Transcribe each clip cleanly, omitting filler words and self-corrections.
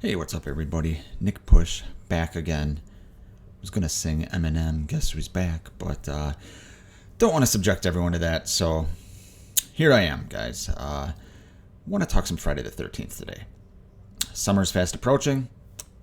Hey, what's up, everybody? Nick Push back again. I was gonna sing Eminem, Guess Who's Back, but don't want to subject everyone to that, so here I am, guys. Want to talk some Friday the 13th today. Summer's fast approaching.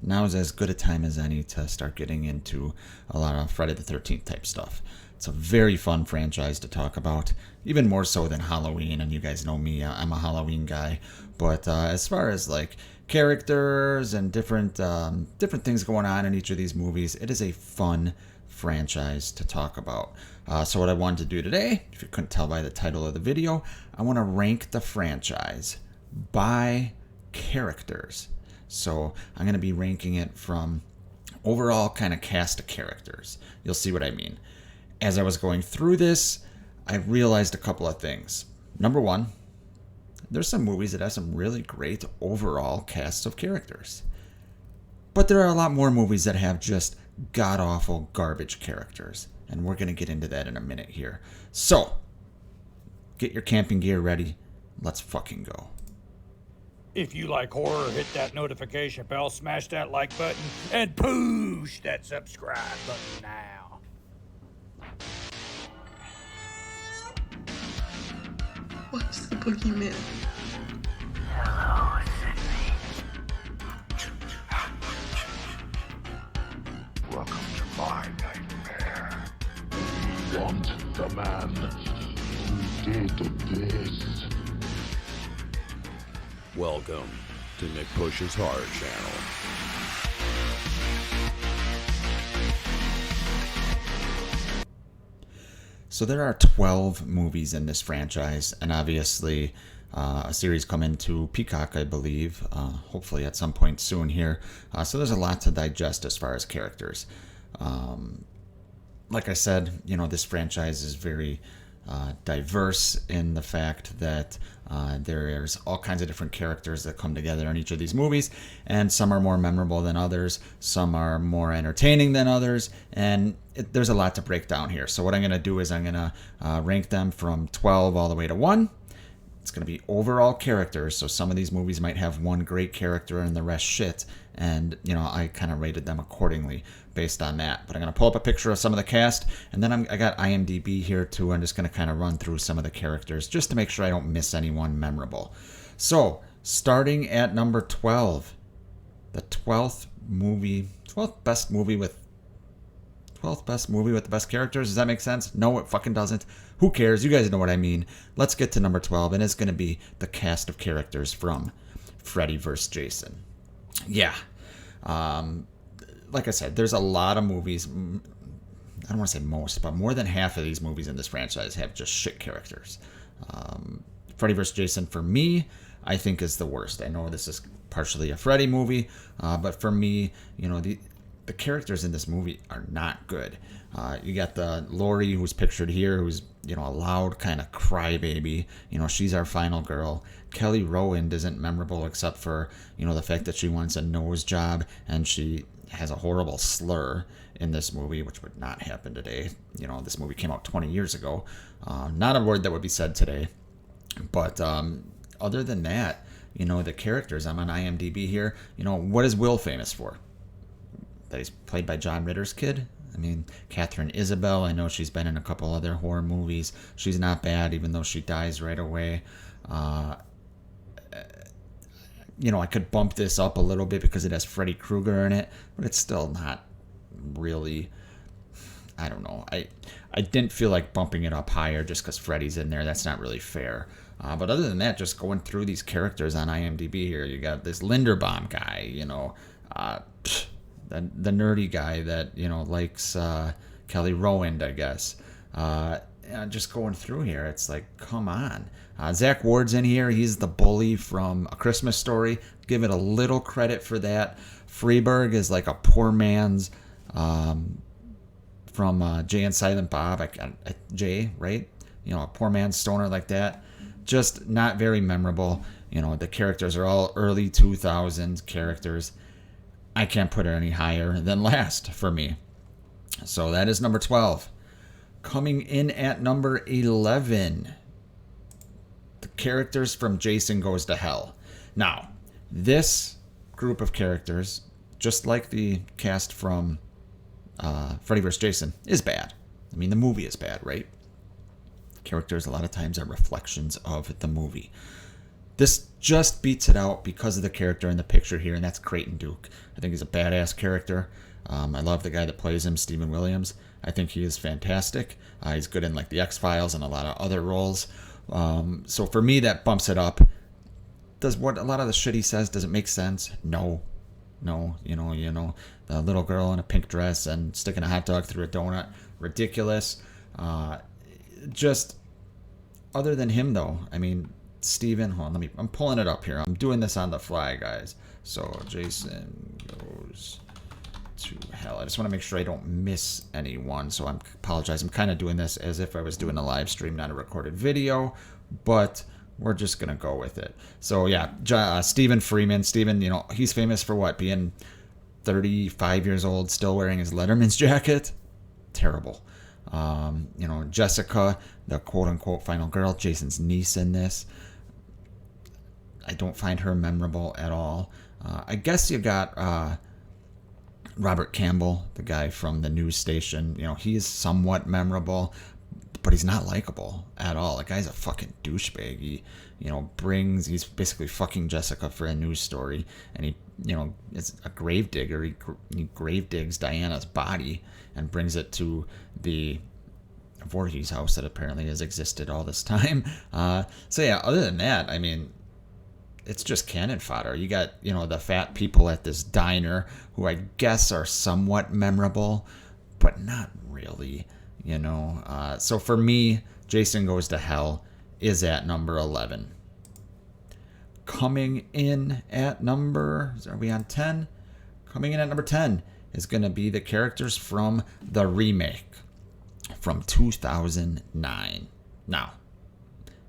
Now is as good a time as any to start getting into a lot of Friday the 13th type stuff. It's a very fun franchise to talk about, even more so than Halloween, and you guys know me, I'm a Halloween guy. But as far as like characters and different things going on in each of these movies, it is a fun franchise to talk about. So what I wanted to do today, if you couldn't tell by the title of the video, I want to rank the franchise by characters. So I'm going to be ranking it from overall kind of cast of characters. You'll see what I mean. As I was going through this, I realized a couple of things. Number one, there's some movies that have some really great overall casts of characters. But there are a lot more movies that have just god-awful garbage characters. And we're going to get into that in a minute here. So, get your camping gear ready. Let's fucking go. If you like horror, hit that notification bell, smash that like button, and push that subscribe button now. What's the boogeyman? Hello, Sydney. Welcome to my nightmare. We want the man who did this. Welcome to Nick Push's Horror Channel. So there are 12 movies in this franchise, and obviously a series coming to Peacock, I believe, hopefully at some point soon here. So there's a lot to digest as far as characters. Like I said, this franchise is very diverse in the fact that there's all kinds of different characters that come together in each of these movies, and some are more memorable than others, some are more entertaining than others, and there's a lot to break down here. So what I'm going to do is I'm going to rank them from 12 all the way to 1. It's going to be overall characters, so some of these movies might have one great character and the rest shit, and I kind of rated them accordingly based on that. But I'm going to pull up a picture of some of the cast, and then I got IMDb here too. I'm just going to kind of run through some of the characters just to make sure I don't miss anyone memorable. So starting at number 12, the 12th best movie with the best characters. Does that make sense? No, it fucking doesn't. Who cares? You guys know what I mean. Let's get to number 12, and it's going to be the cast of characters from Freddy vs. Jason. Yeah. Like I said, there's a lot of movies. I don't want to say most, but more than half of these movies in this franchise have just shit characters. Freddy vs. Jason, for me, I think is the worst. I know this is partially a Freddy movie, but for me, the characters in this movie are not good. You got the Laurie, who's pictured here, who's a loud kind of crybaby. She's our final girl. Kelly Rowland isn't memorable except for the fact that she wants a nose job and she has a horrible slur in this movie, which would not happen today. This movie came out 20 years ago. Not a word that would be said today. But other than that, the characters, I'm on IMDb here. What is Will famous for? That he's played by John Ritter's kid. I mean, Catherine Isabel, I know she's been in a couple other horror movies. She's not bad, even though she dies right away. I could bump this up a little bit because it has Freddy Krueger in it, but it's still not really, I don't know. I didn't feel like bumping it up higher just because Freddy's in there. That's not really fair. But other than that, just going through these characters on IMDb here, you got this Linderbaum guy, the nerdy guy that likes Kelly Rowland, I guess. Just going through here, it's like, come on. Zach Ward's in here. He's the bully from A Christmas Story. Give it a little credit for that. Freeberg is like a poor man's from Jay and Silent Bob. Jay, right? A poor man's stoner like that. Just not very memorable. The characters are all early 2000s characters. I can't put it any higher than last for me. So that is number 12. Coming in at number 11, the characters from Jason Goes to Hell. Now, this group of characters, just like the cast from Freddy vs. Jason, is bad. I mean, the movie is bad, right? Characters a lot of times are reflections of the movie. This just beats it out because of the character in the picture here, and that's Creighton Duke. I think he's a badass character. I love the guy that plays him, Stephen Williams. I think he is fantastic. He's good in like the X-Files and a lot of other roles. So for me, that bumps it up. Does what a lot of the shit he says, does it make sense? No, you know, the little girl in a pink dress and sticking a hot dog through a donut, ridiculous. Just other than him though, I mean, Steven, hold on, I'm pulling it up here. I'm doing this on the fly, guys. So Jason goes to hell. I just want to make sure I don't miss anyone, so I apologize. I'm kind of doing this as if I was doing a live stream, not a recorded video, but we're just gonna go with it. So yeah, Stephen Freeman. Stephen, you know, he's famous for what? Being 35 years old, still wearing his Letterman's jacket. Terrible. You know, Jessica, the quote-unquote final girl, Jason's niece in this. I don't find her memorable at all. I guess you got Robert Campbell, the guy from the news station. You know, he's somewhat memorable, but he's not likable at all. The guy's a fucking douchebag. He, you know, he's basically fucking Jessica for a news story, and he, you know, is a grave digger. He grave digs Diana's body and brings it to the Voorhees house that apparently has existed all this time. So yeah, other than that, I mean, it's just cannon fodder. You got, you know, the fat people at this diner who I guess are somewhat memorable, but not really, you know. So for me, Jason Goes to Hell is at number 11. Coming in at number, are we on 10? Coming in at number 10 is going to be the characters from the remake from 2009. Now,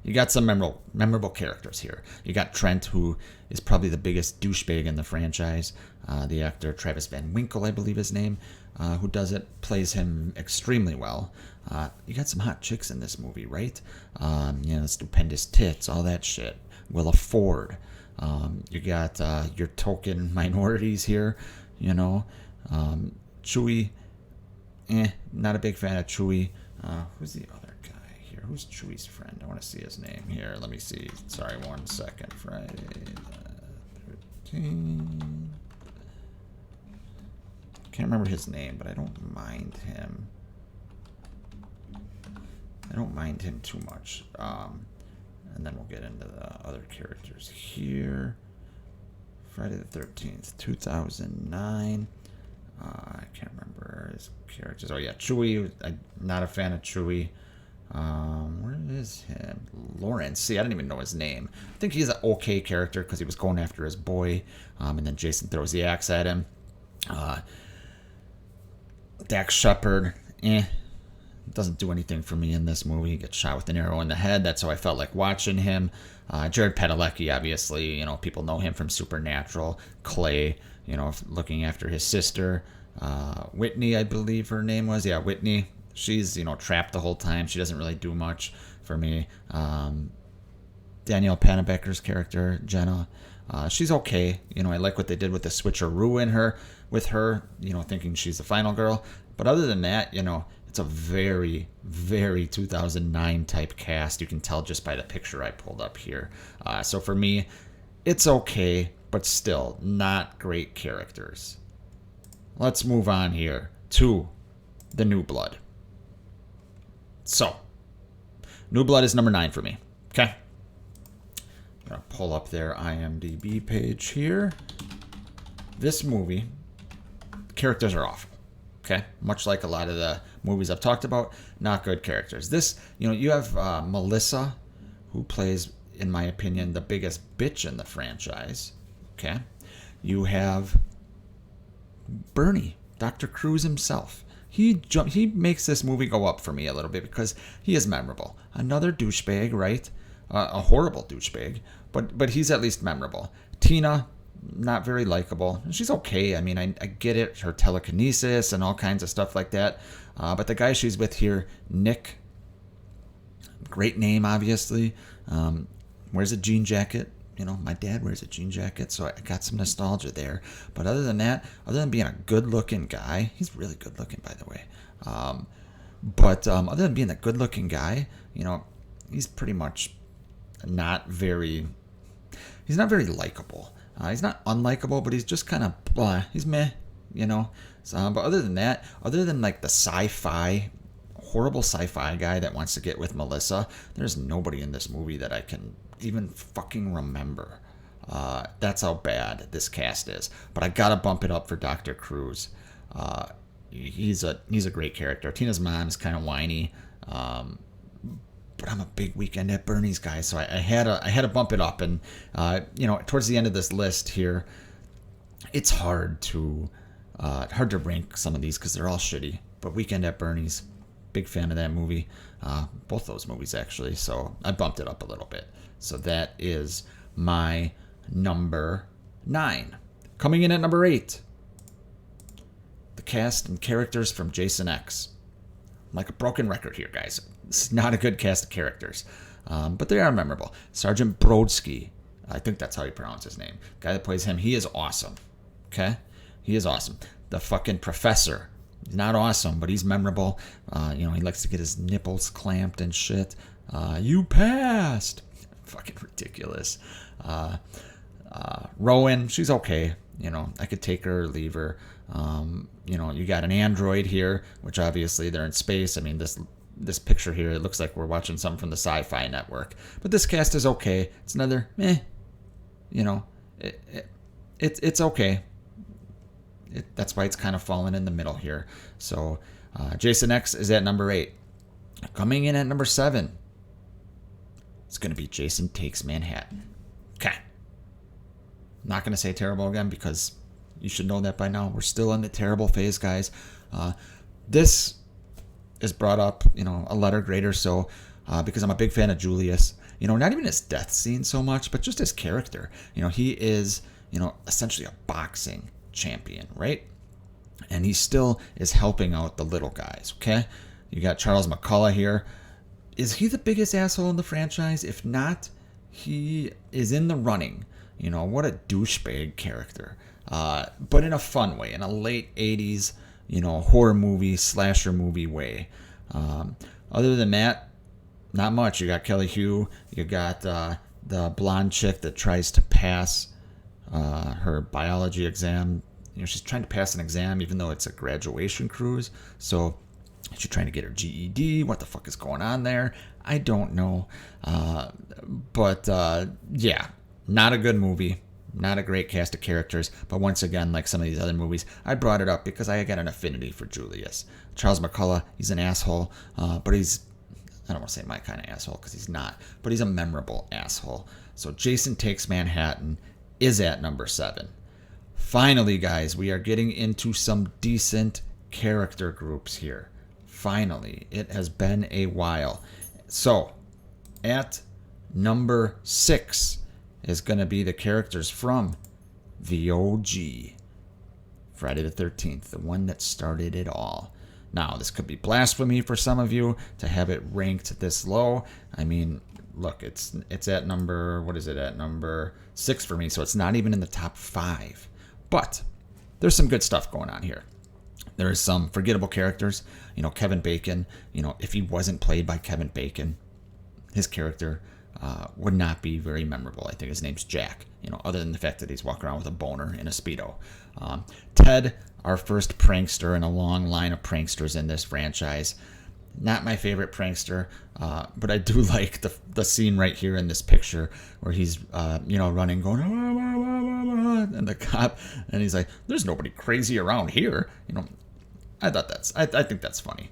you got some memorable characters here. You got Trent, who is probably the biggest douchebag in the franchise. The actor Travis Van Winkle, I believe his name, who plays him extremely well. You got some hot chicks in this movie, right? You know, stupendous tits, all that shit. Willa Ford. You got your token minorities here, you know. Chewie, not a big fan of Chewie. Who's the other guy here? Who's Chewie's friend? I want to see his name here. Let me see. Sorry, 1 second. Friday the 13th. Can't remember his name, but I don't mind him. I don't mind him too much. And then we'll get into the other characters here. Friday the 13th, 2009. I can't remember his characters. Oh yeah, Chewie. I'm not a fan of Chewie. Where is him? Lawrence. See, I didn't even know his name. I think he's an okay character because he was going after his boy, and then Jason throws the axe at him. Dax Shepard, doesn't do anything for me in this movie. He gets shot with an arrow in the head. That's how I felt like watching him. Jared Padalecki, obviously, you know, people know him from Supernatural. Clay, you know, looking after his sister. Whitney, I believe her name was. Yeah, Whitney. She's, you know, trapped the whole time. She doesn't really do much for me. Danielle Panabaker's character, Jenna, she's okay. You know, I like what they did with the switcheroo with her, you know, thinking she's the final girl. But other than that, you know, it's a very, very 2009 type cast. You can tell just by the picture I pulled up here. So for me, it's okay, but still not great characters. Let's move on here to the New Blood. So, New Blood is number 9 for me. Okay. I'm going to pull up their IMDb page here. This movie, characters are awful. Okay. Much like a lot of the movies I've talked about, not good characters. This, you know, you have Melissa, who plays, in my opinion, the biggest bitch in the franchise. Okay. You have Bernie, Dr. Cruz himself. He makes this movie go up for me a little bit because he is memorable. Another douchebag, right? A horrible douchebag, but he's at least memorable. Tina, not very likable. She's okay. I mean, I get it, her telekinesis and all kinds of stuff like that. But the guy she's with here, Nick, great name, obviously. Wears a jean jacket, my dad wears a jean jacket, so I got some nostalgia there. But other than that, other than being a good-looking guy, he's really good-looking, by the way. But other than being a good-looking guy, he's pretty much he's not very likable. He's not unlikable, but he's just kind of blah. He's meh, So, but other than that, other than like the horrible sci-fi guy that wants to get with Melissa, there's nobody in this movie that I can even fucking remember. That's how bad this cast is. But I gotta bump it up for Dr. Cruz. He's a great character. Tina's mom is kind of whiny, but I'm a big Weekend at Bernie's guy, so I had to bump it up. And towards the end of this list here, it's hard to rank some of these because they're all shitty. But Weekend at Bernie's, big fan of that movie. Both those movies actually. So I bumped it up a little bit. So that is my number 9. Coming in at number 8, the cast and characters from Jason X. I'm like a broken record here, guys. It's not a good cast of characters, but they are memorable. Sergeant Brodsky, I think that's how you pronounce his name. Guy that plays him, he is awesome. Okay, he is awesome. The fucking professor, he's not awesome, but he's memorable. He likes to get his nipples clamped and shit. You passed. Fucking ridiculous. Rowan, she's okay. I could take her or leave her. You got an android here, which obviously they're in space. I mean, this picture here, it looks like we're watching something from the Sci-Fi Network. But this cast is okay. It's another meh. It's okay. That's why it's kind of fallen in the middle here. So Jason X is at number 8. Coming in at number 7, it's going to be Jason Takes Manhattan. Okay. Not going to say terrible again because you should know that by now. We're still in the terrible phase, guys. This is brought up, a letter grade or so, because I'm a big fan of Julius. Not even his death scene so much, but just his character. He is, essentially a boxing champion, right? And he still is helping out the little guys, okay? You got Charles McCullough here. Is he the biggest asshole in the franchise? If not, he is in the running. What a douchebag character. But in a fun way, in a late 80s, horror movie, slasher movie way. Other than that, not much. You got Kelly Hu. You got the blonde chick that tries to pass her biology exam. She's trying to pass an exam even though it's a graduation cruise. So she's trying to get her GED. What the fuck is going on there? I don't know. But yeah, not a good movie. Not a great cast of characters, but once again, like some of these other movies, I brought it up because I got an affinity for Julius. Charles McCullough, he's an asshole, but I don't want to say my kind of asshole because he's not, but he's a memorable asshole. So Jason Takes Manhattan is at number 7. Finally, guys, we are getting into some decent character groups here. Finally, it has been a while. So, at number 6 is going to be the characters from the OG, Friday the 13th, the one that started it all. Now, this could be blasphemy for some of you to have it ranked this low. I mean, look, it's at number, what is it, at number 6 for me, so it's not even in the top 5. But there's some good stuff going on here. There is some forgettable characters. Kevin Bacon, if he wasn't played by Kevin Bacon, his character would not be very memorable. I think his name's Jack, other than the fact that he's walking around with a boner in a Speedo. Ted, our first prankster in a long line of pranksters in this franchise. Not my favorite prankster, but I do like the scene right here in this picture where he's, running, going, and the cop, and he's like, "There's nobody crazy around here." I think that's funny.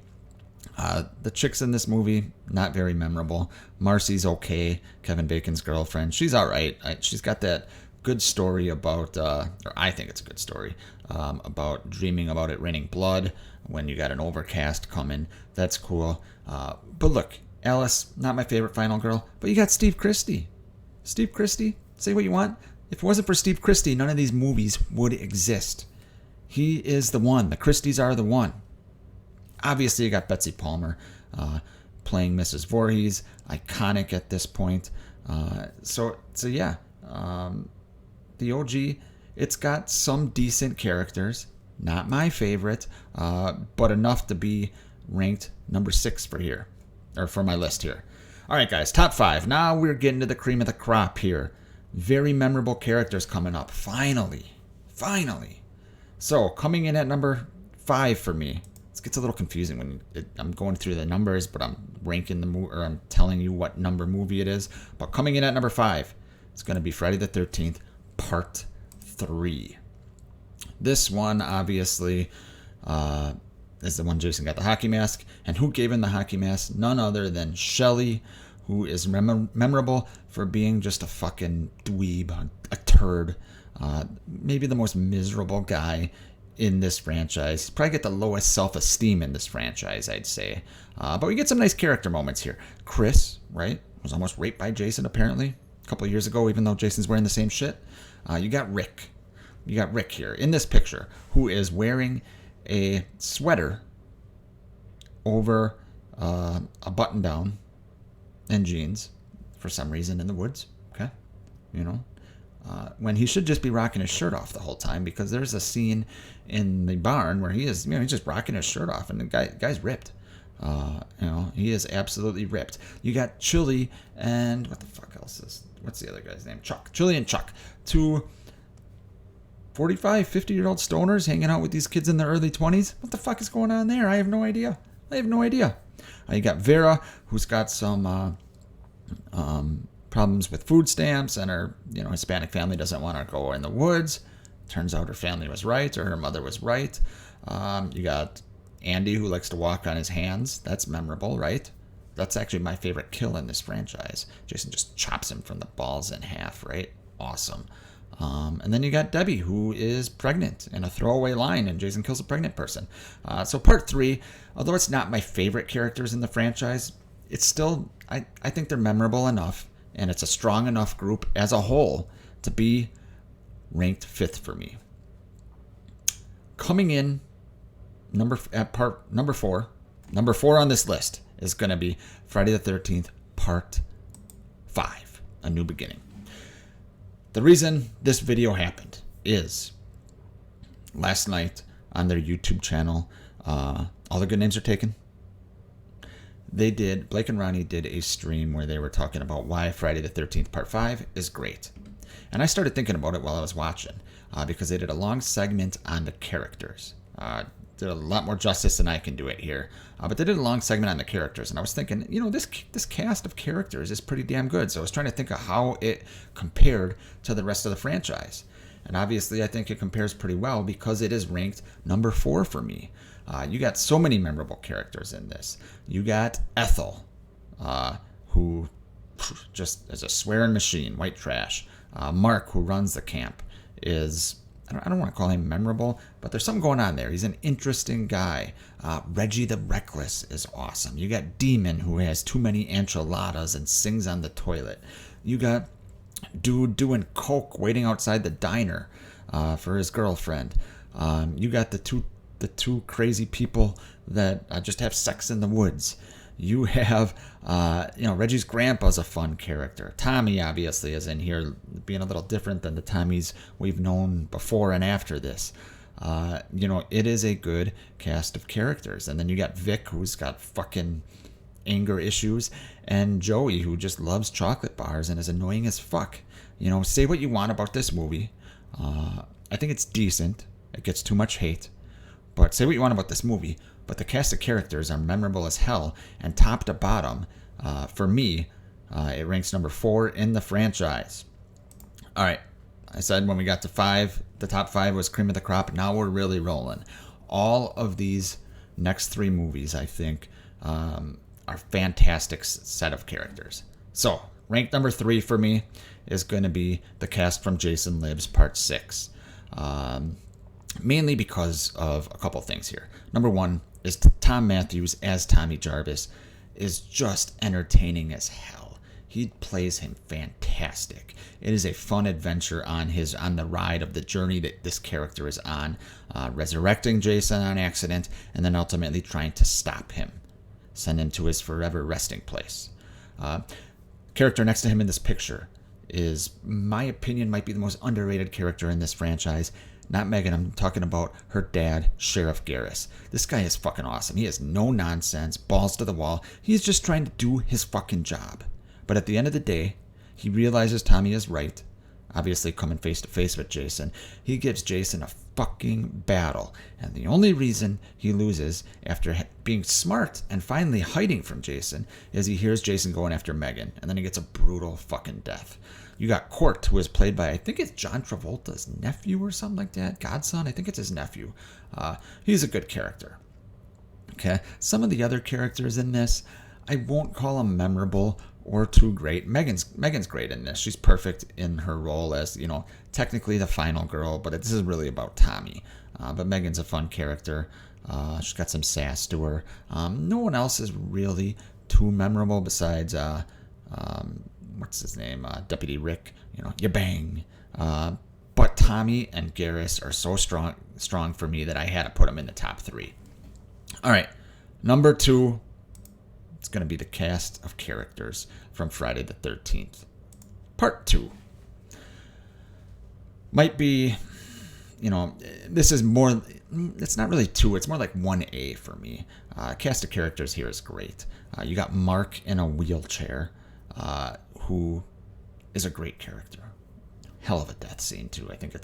The chicks in this movie, not very memorable. Marcy's okay. Kevin Bacon's girlfriend, she's all right. She's got that good story about, or I think it's a good story, about dreaming about it raining blood when you got an overcast coming. That's cool. But look, Alice, not my favorite final girl, but you got Steve Christy. Steve Christy, say what you want. If it wasn't for Steve Christy, none of these movies would exist. He is the one. The Christys are the one. Obviously, you got Betsy Palmer playing Mrs. Voorhees, iconic at this point. So yeah, The OG, it's got some decent characters. Not my favorite, but enough to be ranked number 6 for here, or for my list here. All right, guys, top 5. Now we're getting to the cream of the crop here. Very memorable characters coming up. Finally. So coming in at number 5 for me. It gets a little confusing when I'm going through the numbers, but I'm ranking the movie, or I'm telling you what number movie it is. But coming in at number 5, it's going to be Friday the 13th, Part 3. This one, obviously, is the one Jason got the hockey mask. And who gave him the hockey mask? None other than Shelly, who is memorable for being just a fucking dweeb, a turd. Maybe the most miserable guy in this franchise. Probably get the lowest self-esteem in this franchise, I'd say. But we get some nice character moments here. Chris, right, was almost raped by Jason, apparently, a couple of years ago, even though Jason's wearing the same shit. You got Rick. You got Rick here in this picture, who is wearing a sweater over a button-down and jeans for some reason in the woods. Okay, when he should just be rocking his shirt off the whole time, because there's a scene in the barn where he is, he's just rocking his shirt off, and the guy's ripped. He is absolutely ripped. You got Chili and what the fuck else is? What's the other guy's name? Chuck. Chili and Chuck. 2 45, 50-year-old stoners hanging out with these kids in their early 20s. What the fuck is going on there? I have no idea. You got Vera, who's got some problems with food stamps, and her Hispanic family doesn't want her to go in the woods. Turns out her family was right, or her mother was right. You got Andy, who likes to walk on his hands. That's memorable, right? That's actually my favorite kill in this franchise. Jason just chops him from the balls in half, right? Awesome. And then you got Debbie, who is pregnant in a throwaway line, and Jason kills a pregnant person. So Part 3, although it's not my favorite characters in the franchise, it's still, I think they're memorable enough, and it's a strong enough group as a whole to be ranked 5th for me. Coming in number 4 on this list is going to be Friday the 13th, Part 5, A New Beginning. The reason this video happened is last night on their YouTube channel, All the Good Names Are Taken. Blake and Ronnie did a stream where they were talking about why Friday the 13th Part 5 is great. And I started thinking about it while I was watching, because they did a long segment on the characters. Did a lot more justice than I can do it here. But they did a long segment on the characters, and I was thinking, this cast of characters is pretty damn good. So I was trying to think of how it compared to the rest of the franchise. And obviously, I think it compares pretty well because it is ranked number 4 for me. You got so many memorable characters in this. You got Ethel, who just is a swearing machine, white trash. Mark, who runs the camp, is... I don't want to call him memorable, but there's something going on there. He's an interesting guy. Reggie the Reckless is awesome. You got Demon, who has too many enchiladas and sings on the toilet. You got Dude doing coke waiting outside the diner for his girlfriend. You got the two crazy people that just have sex in the woods. You have, Reggie's grandpa's a fun character. Tommy, obviously, is in here, being a little different than the Tommies we've known before and after this. It is a good cast of characters. And then you got Vic, who's got fucking anger issues, and Joey, who just loves chocolate bars and is annoying as fuck. Say what you want about this movie. I think it's decent. It gets too much hate. But say what you want about this movie. But the cast of characters are memorable as hell, and top to bottom, for me, it ranks number 4 in the franchise. All right, I said when we got to 5, the top 5 was cream of the crop. Now we're really rolling. All of these next 3 movies, I think, are fantastic set of characters. So, ranked number 3 for me is going to be the cast from Jason Lives Part 6. Mainly because of a couple things here. Number 1 is Tom Matthews as Tommy Jarvis is just entertaining as hell. He plays him fantastic. It is a fun adventure on the ride of the journey that this character is on, resurrecting Jason on accident, and then ultimately trying to stop him, send him to his forever resting place. Character next to him in this picture is, my opinion, might be the most underrated character in this franchise. Not Megan, I'm talking about her dad, Sheriff Garrus. This guy is fucking awesome. He has no nonsense, balls to the wall. He's just trying to do his fucking job. But at the end of the day, he realizes Tommy is right. Obviously coming face to face with Jason. He gives Jason a fucking battle. And the only reason he loses after being smart and finally hiding from Jason is he hears Jason going after Megan. And then he gets a brutal fucking death. You got Court, who is played by, I think it's John Travolta's nephew or something like that. Godson, I think it's his nephew. He's a good character. Okay, some of the other characters in this, I won't call them memorable or too great. Megan's great in this. She's perfect in her role as, technically the final girl, but this is really about Tommy. But Megan's a fun character. She's got some sass to her. No one else is really too memorable besides what's his name? Deputy Rick. You bang. But Tommy and Garrus are so strong for me that I had to put them in the top 3. All right, number 2. It's going to be the cast of characters from Friday the 13th. Part 2. Might be, this is more, it's not really 2, it's more like 1A for me. Cast of characters here is great. You got Mark in a wheelchair, who is a great character. Hell of a death scene too. I think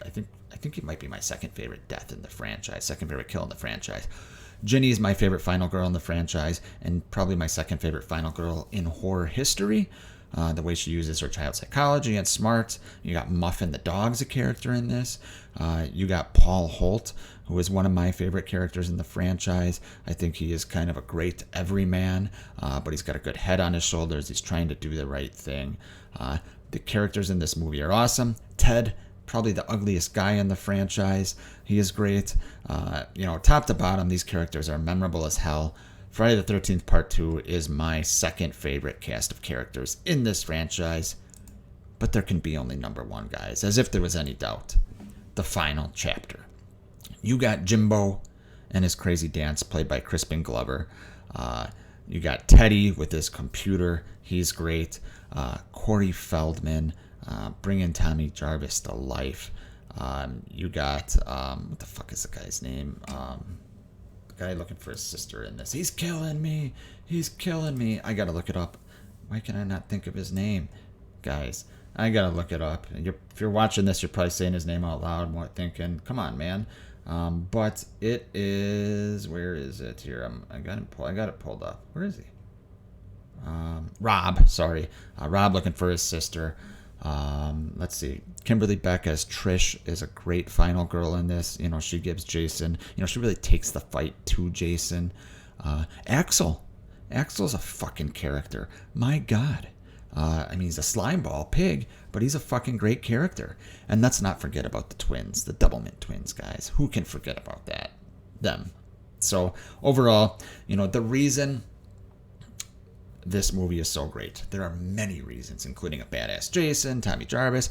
it might be my second favorite death in the franchise, second favorite kill in the franchise. Ginny is my favorite final girl in the franchise, and probably my second favorite final girl in horror history. The way she uses her child psychology and smart. You got Muffin the dog's a character in this. You got Paul Holt, who is one of my favorite characters in the franchise. I think he is kind of a great everyman, but he's got a good head on his shoulders. He's trying to do the right thing. The characters in this movie are awesome. Ted, probably the ugliest guy in the franchise. He is great. Top to bottom, these characters are memorable as hell. Friday the 13th Part 2 is my second favorite cast of characters in this franchise. But there can be only number 1, guys, as if there was any doubt. The final chapter. You got Jimbo and his crazy dance, played by Crispin Glover. You got Teddy with his computer. He's great. Corey Feldman, bringing Tommy Jarvis to life. You got, what the fuck is the guy's name? The guy looking for his sister in this. He's killing me. I gotta look it up. Why can I not think of his name? Guys, I gotta look it up. If you're watching this, you're probably saying his name out loud, more thinking, come on, man. But it is, where is it here? I got it pulled up. Where is he? Rob, sorry. Rob looking for his sister. Let's see. Kimberly Beck as Trish is a great final girl in this. She gives Jason, she really takes the fight to Jason. Axel. Axel's a fucking character. My God. He's a slimeball pig, but he's a fucking great character. And let's not forget about the twins, the Doublemint twins, guys. Who can forget about that? Them. So overall, the reason this movie is so great, there are many reasons, including a badass Jason, Tommy Jarvis,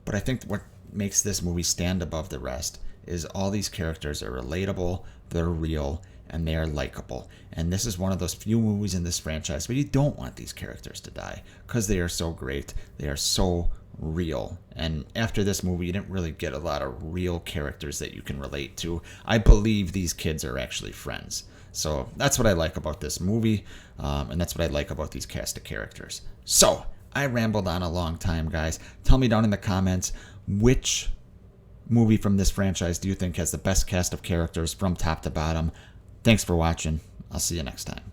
but I think what makes this movie stand above the rest is all these characters are relatable, they're real, and they are likable. And this is one of those few movies in this franchise where you don't want these characters to die, because they are so great, they are so real. And after this movie, you didn't really get a lot of real characters that you can relate to. I believe these kids are actually friends. So that's what I like about this movie, and that's what I like about these cast of characters. So I rambled on a long time, guys. Tell me down in the comments, which movie from this franchise do you think has the best cast of characters from top to bottom? Thanks for watching. I'll see you next time.